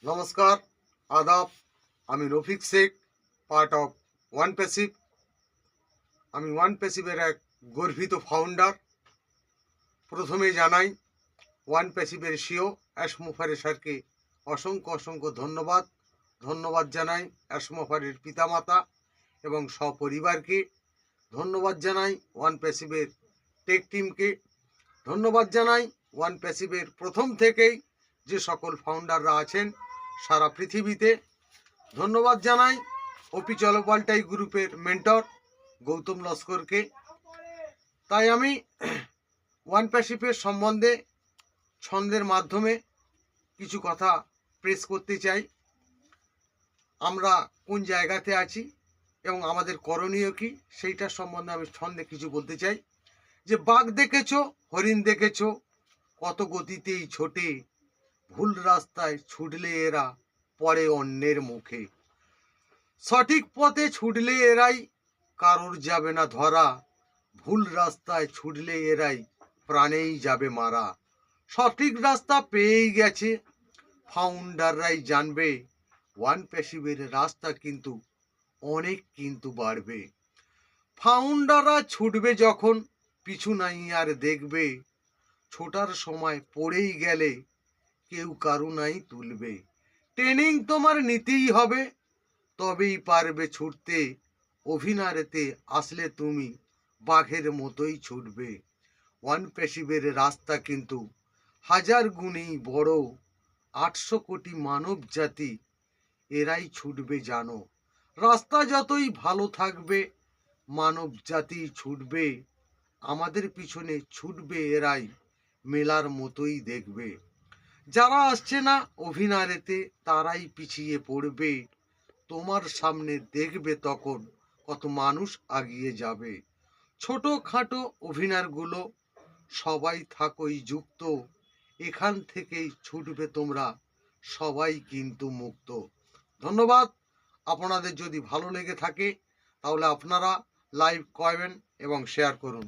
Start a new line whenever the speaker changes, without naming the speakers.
নমস্কার, আদাব। আমি Rafiq Sheikh, part of one passive. আমি ওয়ান প্যাসিভের এক গর্বিত ফাউন্ডার। প্রথমে জানাই ওয়ান প্যাসিভের সিও অ্যাশমোফারে স্যারকে অসংখ্য অসংখ্য ধন্যবাদ। ধন্যবাদ জানাই অ্যাশমোফারের পিতামাতা এবং সপরিবারকে। ধন্যবাদ জানাই ওয়ান প্যাসিভের টেক টিমকে। ধন্যবাদ জানাই ওয়ান প্যাসিভের প্রথম থেকেই যে সকল ফাউন্ডাররা আছেন সারা পৃথিবীতে। ধন্যবাদ জানাই ওপি চলপাল্টাই গ্রুপের মেন্টর গৌতম লস্করকে। তাই আমি ওয়ান প্যাসিভের সম্বন্ধে ছন্দের মাধ্যমে কিছু কথা প্রেস করতে চাই। আমরা কোন জায়গাতে আছি এবং আমাদের করণীয় কি সেইটার সম্বন্ধে আমি ছন্দে কিছু বলতে চাই। যে বাঘ দেখেছ, হরিণ দেখেছ, কত গতিতেই ছোটে, ভুল রাস্তায় ছুটলে এরা পড়ে অন্যের মুখে। সঠিক পথে ছুটলে এরাই কারোর যাবে না ধরা, ভুল রাস্তায় ছুটলে এরাই প্রাণেই যাবে মারা। সঠিক রাস্তা পেয়েই গেছে, ফাউন্ডাররাই জানবে, ওয়ান প্যাসিভের রাস্তা কিন্তু অনেক কিন্তু বাড়বে। ফাউন্ডাররা ছুটবে যখন পিছু নাই আর দেখবে, ছোটার সময় পড়েই গেলে কেউ কারু নাই তুলবে। ট্রেনিং তোমার নিতেই হবে, তবেই পারবে ছুটতে, অভিনয়তে আসলে তুমি বাঘের মতোই ছুটবে। ওয়ান প্যাসিভের রাস্তা কিন্তু হাজার গুণেই বড়, 800 কোটি মানব জাতি এরাই ছুটবে জানো। রাস্তা যতই ভালো থাকবে মানব জাতি ছুটবে, আমাদের পিছনে ছুটবে এরাই মেলার মতোই দেখবে। যারা আসছে না অভিনয়তে তারাই পিছিয়ে পড়বে, তোমার সামনে দেখবে তখন কত মানুষ আগিয়ে যাবে। ছোটখাটো অভিনয়গুলো সবাই থাকোই যুক্ত, এখান থেকেই ছুটবে তোমরা সবাই কিন্তু মুক্ত। ধন্যবাদ। আপনাদের যদি ভালো লেগে থাকে তাহলে আপনারা লাইক করবেন এবং শেয়ার করুন।